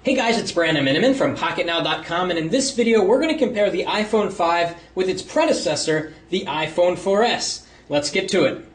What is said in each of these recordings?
Hey guys, it's Brandon Miniman from PocketNow.com, and in this video we're going to compare the iPhone 5 with its predecessor, the iPhone 4S. Let's get to it.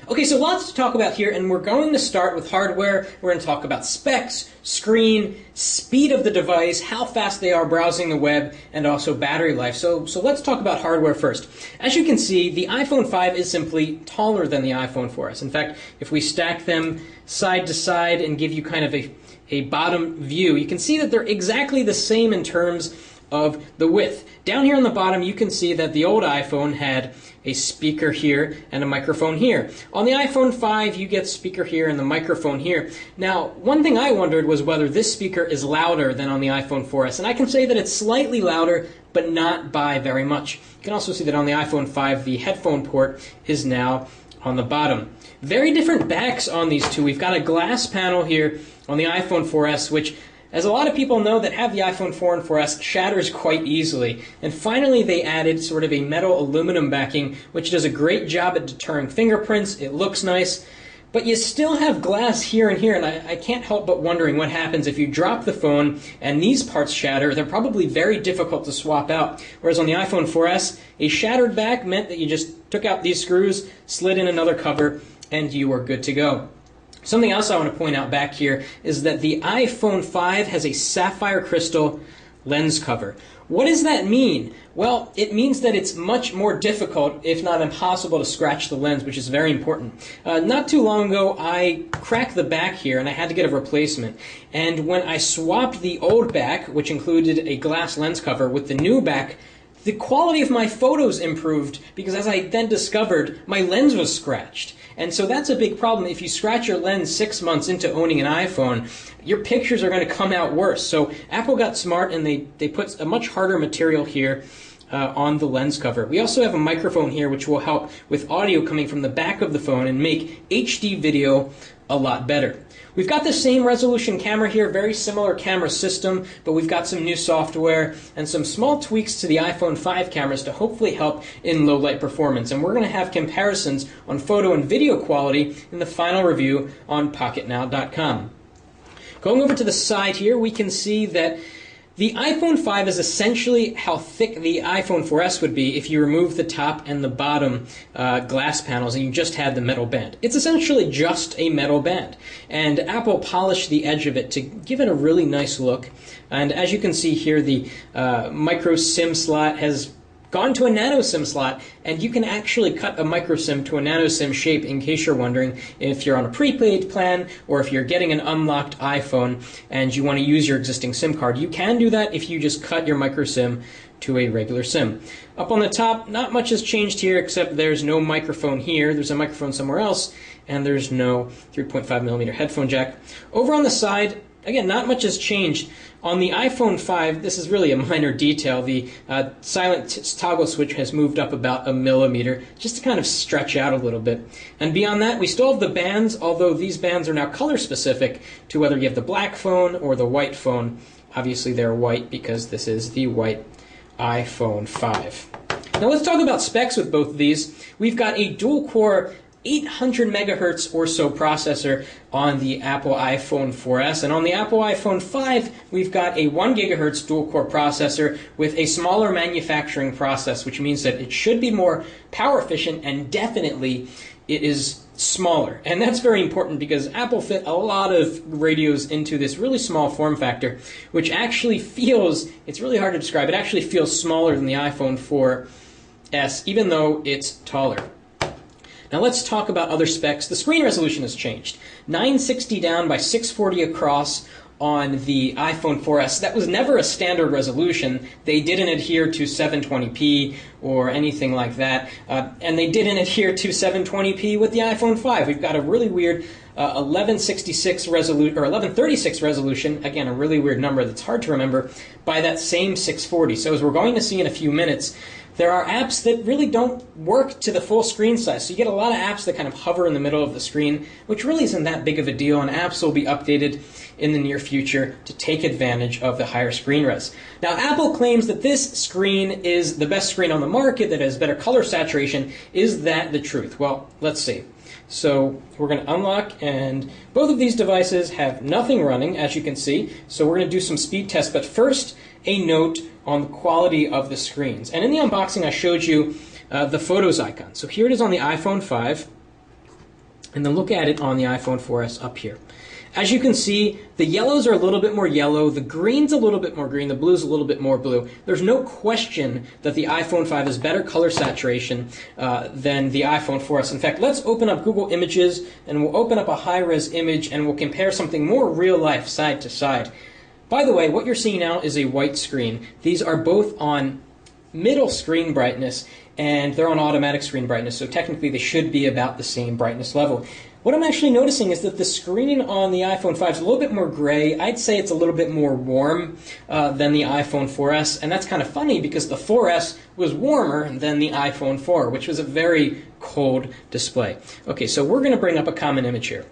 Okay, so lots to talk about here, and we're going to start with hardware. We're going to talk about specs, screen, speed of the device, how fast they are browsing the web, and also battery life. So let's talk about hardware first. As you can see, the iPhone 5 is simply taller than the iPhone 4S. In fact, if we stack them side to side and give you kind of a bottom view, you can see that they're exactly the same in terms of the width. Down here on the bottom, you can see that the old iPhone had a speaker here and a microphone here. On the iPhone 5, you get speaker here and the microphone here. Now, one thing I wondered was whether this speaker is louder than on the iPhone 4S, and I can say that it's slightly louder, but not by very much. You can also see that on the iPhone 5, the headphone port is now on the bottom. Very different backs on these two. We've got a glass panel here on the iPhone 4S, which, as a lot of people know that have the iPhone 4 and 4S, shatters quite easily. And finally, they added sort of a metal aluminum backing, which does a great job at deterring fingerprints. It looks nice, but you still have glass here and here, and I can't help but wondering what happens if you drop the phone and these parts shatter. They're probably very difficult to swap out. Whereas on the iPhone 4S, a shattered back meant that you just took out these screws, slid in another cover, and you were good to go. Something else I want to point out back here is that the iPhone 5 has a sapphire crystal lens cover. What does that mean? Well, it means that it's much more difficult, if not impossible, to scratch the lens, which is very important. Not too long ago, I cracked the back here, and I had to get a replacement. And when I swapped the old back, which included a glass lens cover, with the new back, the quality of my photos improved because, as I then discovered, my lens was scratched. And so that's a big problem. If you scratch your lens 6 months into owning an iPhone, your pictures are going to come out worse. So Apple got smart and they put a much harder material here on the lens cover. We also have a microphone here which will help with audio coming from the back of the phone and make HD video a lot better. We've got the same resolution camera here, very similar camera system, but we've got some new software and some small tweaks to the iPhone 5 cameras to hopefully help in low light performance. And we're going to have comparisons on photo and video quality in the final review on PocketNow.com. Going over to the side here, we can see that the iPhone 5 is essentially how thick the iPhone 4S would be if you remove the top and the bottom glass panels and you just had the metal band. It's essentially just a metal band. And Apple polished the edge of it to give it a really nice look. And as you can see here, the micro SIM slot has gone to a nano SIM slot, and you can actually cut a micro SIM to a nano SIM shape in case you're wondering if you're on a prepaid plan or if you're getting an unlocked iPhone and you want to use your existing SIM card. You can do that if you just cut your micro SIM to a regular SIM. Up on the top, not much has changed here except there's no microphone here. There's a microphone somewhere else, and there's no 3.5mm headphone jack. Over on the side, again, not much has changed. On the iPhone 5, this is really a minor detail. The silent toggle switch has moved up about 1 millimeter, just to kind of stretch out a little bit. And beyond that, we still have the bands, although these bands are now color specific to whether you have the black phone or the white phone. Obviously, they're white because this is the white iPhone 5. Now let's talk about specs with both of these. We've got a dual-core 800 megahertz or so processor on the Apple iPhone 4S, and on the Apple iPhone 5 we've got a 1 gigahertz dual-core processor with a smaller manufacturing process, which means that it should be more power efficient, and definitely it is smaller. And that's very important because Apple fit a lot of radios into this really small form factor, which actually feels, it's really hard to describe, it actually feels smaller than the iPhone 4S, even though it's taller. Now let's talk about other specs. The screen resolution has changed. 960 down by 640 across on the iPhone 4S. That was never a standard resolution. They didn't adhere to 720p or anything like that. And they didn't adhere to 720p with the iPhone 5. We've got a really weird 1166 resolution, or 1136 resolution, again a really weird number that's hard to remember, by that same 640. So as we're going to see in a few minutes, there are apps that really don't work to the full screen size. So you get a lot of apps that kind of hover in the middle of the screen, which really isn't that big of a deal, and apps will be updated in the near future to take advantage of the higher screen res. Now, Apple claims that this screen is the best screen on the market, that has better color saturation. Is that the truth? Well, let's see. So we're going to unlock, and both of these devices have nothing running, as you can see. So we're going to do some speed tests, but first, a note on the quality of the screens. And in the unboxing, I showed you the Photos icon. So here it is on the iPhone 5, and then look at it on the iPhone 4S up here. As you can see, the yellows are a little bit more yellow, the green's a little bit more green, the blue's a little bit more blue. There's no question that the iPhone 5 has better color saturation than the iPhone 4S. In fact, let's open up Google Images, and we'll open up a high-res image, and we'll compare something more real-life side to side. By the way, what you're seeing now is a white screen. These are both on middle screen brightness, and they're on automatic screen brightness, so technically they should be about the same brightness level. What I'm actually noticing is that the screen on the iPhone 5 is a little bit more gray. I'd say it's a little bit more warm than the iPhone 4S, and that's kind of funny because the 4S was warmer than the iPhone 4, which was a very cold display. Okay, so we're going to bring up a common image here.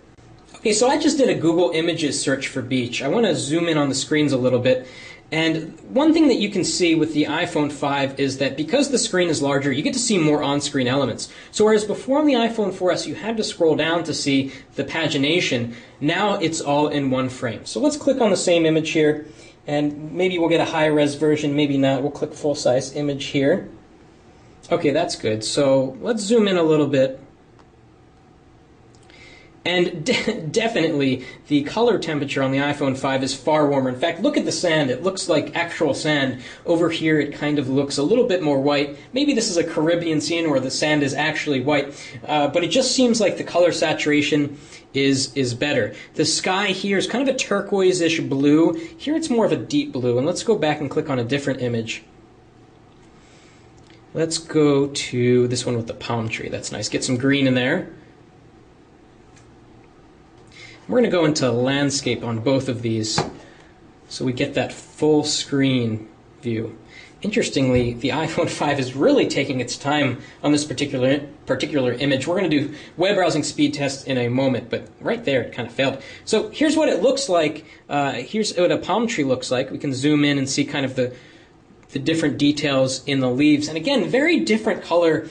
Okay, so I just did a Google Images search for beach. I want to zoom in on the screens a little bit. And one thing that you can see with the iPhone 5 is that because the screen is larger, you get to see more on-screen elements. So whereas before on the iPhone 4S you had to scroll down to see the pagination, now it's all in one frame. So let's click on the same image here, and maybe we'll get a high-res version, maybe not. We'll click full-size image here. Okay, that's good. So let's zoom in a little bit. And definitely, the color temperature on the iPhone 5 is far warmer. In fact, look at the sand. It looks like actual sand. Over here, it kind of looks a little bit more white. Maybe this is a Caribbean scene where the sand is actually white. But it just seems like the color saturation is better. The sky here is kind of a turquoise-ish blue. Here it's more of a deep blue. And let's go back and click on a different image. Let's go to this one with the palm tree. That's nice. Get some green in there. We're going to go into landscape on both of these so we get that full screen view. Interestingly, the iPhone 5 is really taking its time on this particular image. We're going to do web browsing speed tests in a moment, but right there it kind of failed. So here's what it looks like. Here's what a palm tree looks like. We can zoom in and see kind of the different details in the leaves. And again, very different color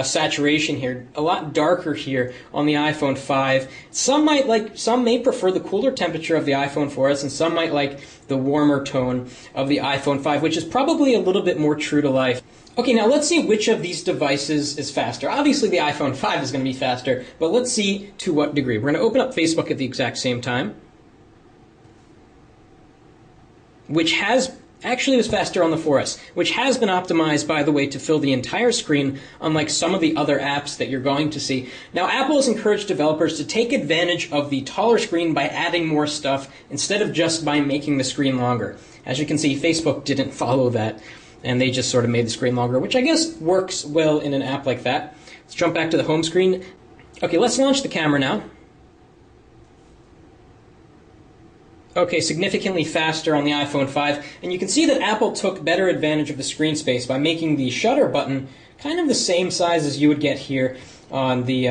saturation here, a lot darker here on the iPhone 5. Some may prefer the cooler temperature of the iPhone 4S, and some might like the warmer tone of the iPhone 5, which is probably a little bit more true to life. Okay, now let's see which of these devices is faster. Obviously the iPhone 5 is going to be faster, but let's see to what degree. We're going to open up Facebook at the exact same time, which actually was faster on the 4S, which has been optimized, by the way, to fill the entire screen, unlike some of the other apps that you're going to see. Now, Apple has encouraged developers to take advantage of the taller screen by adding more stuff instead of just by making the screen longer. As you can see, Facebook didn't follow that, and they just sort of made the screen longer, which I guess works well in an app like that. Let's jump back to the home screen. Okay, let's launch the camera now. Okay, significantly faster on the iPhone 5, and you can see that Apple took better advantage of the screen space by making the shutter button kind of the same size as you would get here on the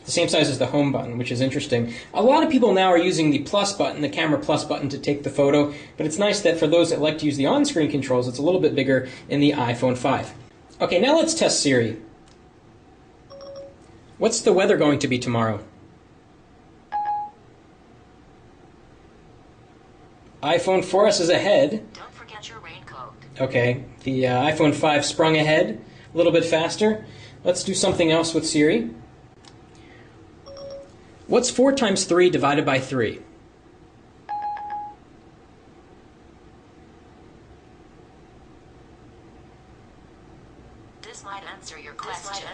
same size as the home button, which is interesting. A lot of people now are using the plus button, the camera plus button, to take the photo, but it's nice that for those that like to use the on-screen controls, it's a little bit bigger in the iPhone 5. Okay, now let's test Siri. What's the weather going to be tomorrow? iPhone 4S is ahead. Don't forget your raincoat. Okay, the iPhone 5 sprung ahead a little bit faster. Let's do something else with Siri. What's 4 times 3 divided by 3? This might answer your question.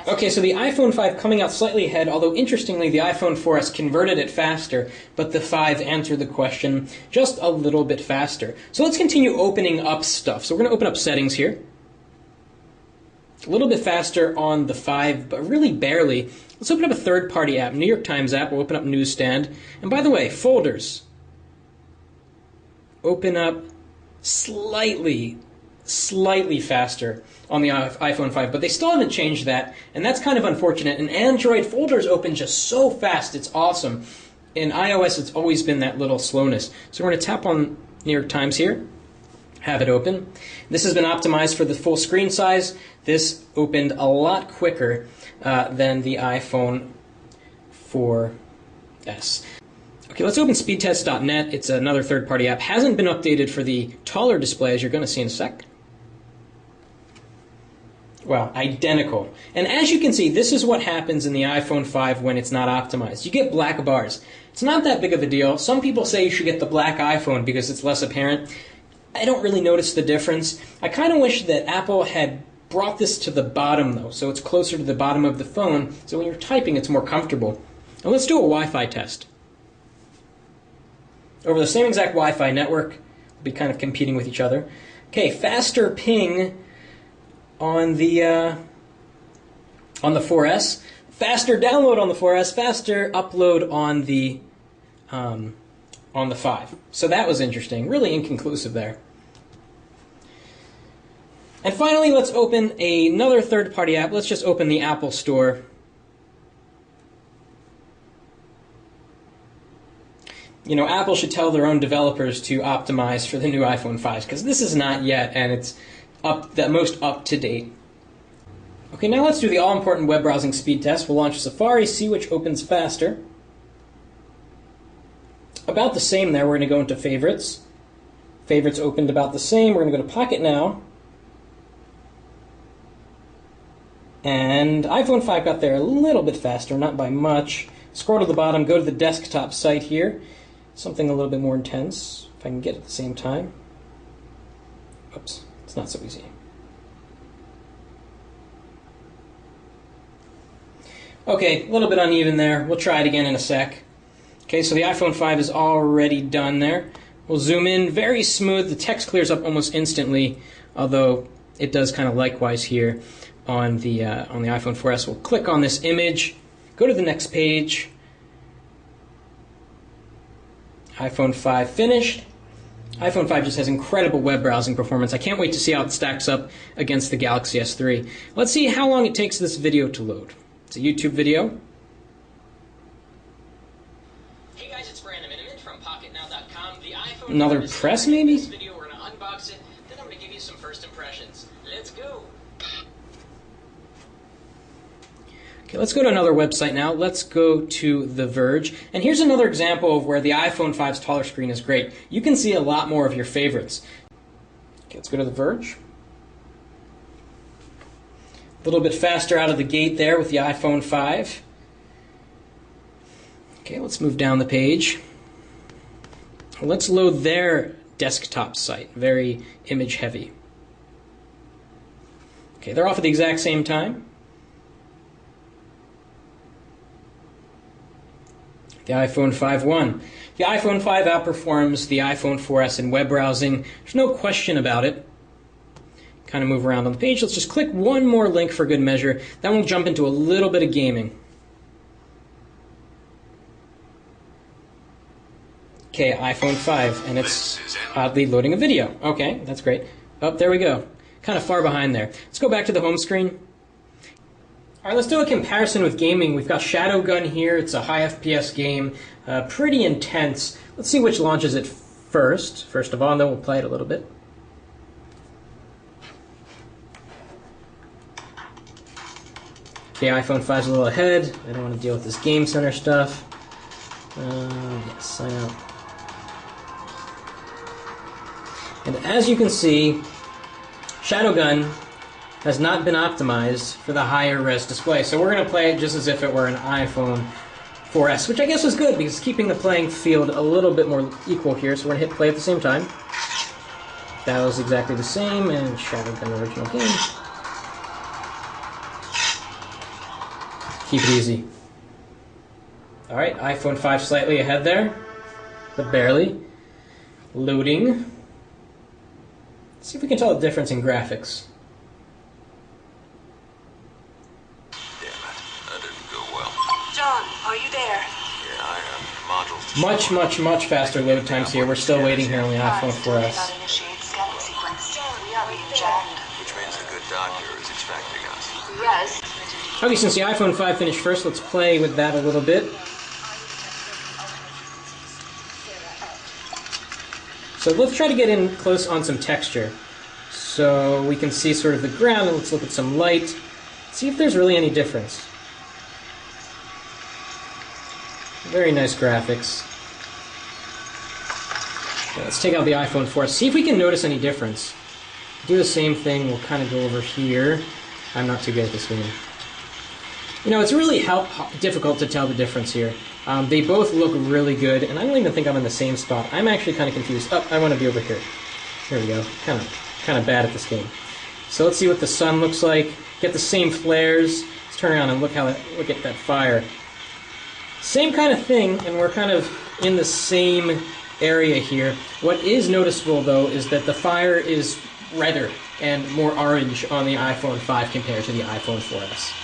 Okay, so the iPhone 5 coming out slightly ahead, although interestingly the iPhone 4S converted it faster, but the 5 answered the question just a little bit faster. So let's continue opening up stuff. So we're going to open up settings here. A little bit faster on the 5, but really barely. Let's open up a third-party app, New York Times app. We'll open up Newsstand. And by the way, folders. Open up slightly slightly faster on the iPhone 5, but they still haven't changed that, and that's kind of unfortunate. And Android folders open just so fast, it's awesome. In iOS, it's always been that little slowness. So we're going to tap on New York Times here, have it open. This has been optimized for the full screen size. This opened a lot quicker than the iPhone 4S. Okay, let's open speedtest.net. It's another third-party app. Hasn't been updated for the taller display, as you're going to see in a sec. Well, identical. And as you can see, this is what happens in the iPhone 5 when it's not optimized. You get black bars. It's not that big of a deal. Some people say you should get the black iPhone because it's less apparent. I don't really notice the difference. I kind of wish that Apple had brought this to the bottom, though, so it's closer to the bottom of the phone, so when you're typing, it's more comfortable. And let's do a Wi-Fi test. Over the same exact Wi-Fi network, we'll be kind of competing with each other. Okay, faster ping on the 4S, faster download on the 4S, faster upload on the 5. So that was interesting. Really inconclusive there. And finally, let's open another third-party app. Let's just open the Apple Store. You know, Apple should tell their own developers to optimize for the new iPhone 5s, because this is not yet, and it's the most up-to-date. Okay, now let's do the all-important web browsing speed test. We'll launch Safari, see which opens faster. About the same there. We're going to go into Favorites. Favorites opened about the same. We're going to go to Pocket Now. And iPhone 5 got there a little bit faster, not by much. Scroll to the bottom, go to the desktop site here. Something a little bit more intense, if I can get it at the same time. Oops, it's not so easy. Okay, a little bit uneven there. We'll try it again in a sec. Okay, so the iPhone 5 is already done there. We'll zoom in, very smooth. The text clears up almost instantly, although it does kind of likewise here on the iPhone 4S. We'll click on this image, go to the next page. iPhone 5 finished. iPhone 5 just has incredible web browsing performance. I can't wait to see how it stacks up against the Galaxy S3. Let's see how long it takes this video to load. It's a YouTube video. Hey guys, it's Brandon from PocketNow.com. The iPhone Another press, maybe? This video, we're going to unbox it, then I'm going to give you some first impressions. Let's go! Okay, let's go to another website now. Let's go to The Verge. And here's another example of where the iPhone 5's taller screen is great. You can see a lot more of your favorites. Okay, let's go to The Verge. A little bit faster out of the gate there with the iPhone 5. Okay, let's move down the page. Let's load their desktop site. Very image heavy. Okay, they're off at the exact same time. The iPhone 5 won. The iPhone 5 outperforms the iPhone 4S in web browsing. There's no question about it. Kind of move around on the page. Let's just click one more link for good measure. Then we'll jump into a little bit of gaming. Okay, iPhone 5, and it's oddly loading a video. Okay, that's great. Oh, there we go. Kind of far behind there. Let's go back to the home screen. All right, let's do a comparison with gaming. We've got Shadowgun here. It's a high FPS game, pretty intense. Let's see which launches it first of all, and then we'll play it a little bit. Okay, iPhone 5's a little ahead. I don't want to deal with this Game Center stuff. Yes, sign out. And as you can see, Shadowgun has not been optimized for the higher res display. So we're going to play it just as if it were an iPhone 4S, which I guess is good because it's keeping the playing field a little bit more equal here. So we're going to hit play at the same time. That was exactly the same, and Shadowgun original game. Keep it easy. Alright, iPhone 5 slightly ahead there, but barely. Loading. Let's see if we can tell the difference in graphics. John, are you there? Yeah, I am. Modules. Much faster load times here. We're still waiting here on the iPhone 4S. Initiate scanning sequence. We are being jacked. Okay, since the iPhone 5 finished first, let's play with that a little bit. So let's try to get in close on some texture. So we can see sort of the ground, and let's look at some light. See if there's really any difference. Very nice graphics. Okay, let's take out the iPhone 4. See if we can notice any difference. Do the same thing. We'll kind of go over here. I'm not too good at this game. You know, it's really difficult to tell the difference here. They both look really good, and I don't even think I'm in the same spot. I'm actually kind of confused. Oh, I want to be over here. Here we go. Kind of bad at this game. So let's see what the sun looks like. Get the same flares. Let's turn around and look at that fire. Same kind of thing, and we're kind of in the same area here. What is noticeable, though, is that the fire is redder and more orange on the iPhone 5 compared to the iPhone 4S.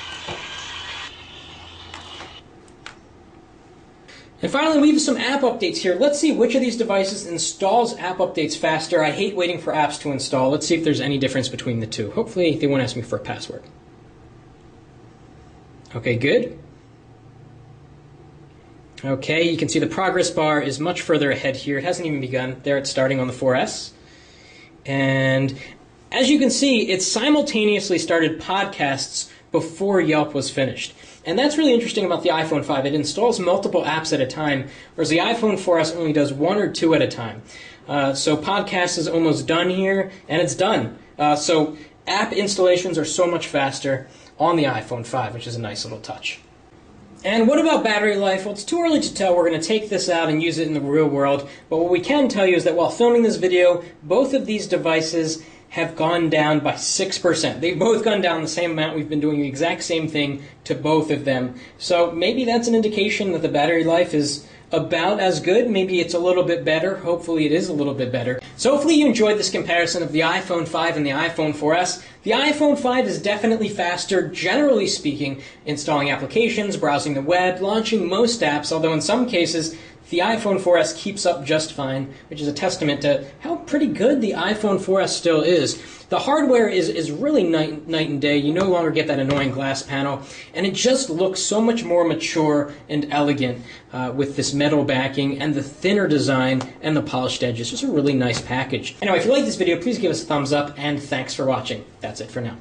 And finally, we have some app updates here. Let's see which of these devices installs app updates faster. I hate waiting for apps to install. Let's see if there's any difference between the two. Hopefully, they won't ask me for a password. Okay, good. Okay, you can see the progress bar is much further ahead here. It hasn't even begun. There it's starting on the 4S. And as you can see, it simultaneously started podcasts before Yelp was finished. And that's really interesting about the iPhone 5. It installs multiple apps at a time, whereas the iPhone 4S only does one or two at a time. So podcast is almost done here, and it's done. So app installations are so much faster on the iPhone 5, which is a nice little touch. And what about battery life? Well, it's too early to tell. We're going to take this out and use it in the real world. But what we can tell you is that while filming this video, both of these devices have gone down by 6%. They've both gone down the same amount. We've been doing the exact same thing to both of them. So maybe that's an indication that the battery life is about as good. Maybe it's a little bit better. Hopefully it is a little bit better. So hopefully you enjoyed this comparison of the iPhone 5 and the iPhone 4S. The iPhone 5 is definitely faster, generally speaking, installing applications, browsing the web, launching most apps, although in some cases the iPhone 4S keeps up just fine, which is a testament to how pretty good the iPhone 4S still is. The hardware is really night and day. You no longer get that annoying glass panel, and it just looks so much more mature and elegant with this metal backing and the thinner design and the polished edges. Just a really nice package. Anyway, if you like this video, please give us a thumbs up, and thanks for watching. That's it for now.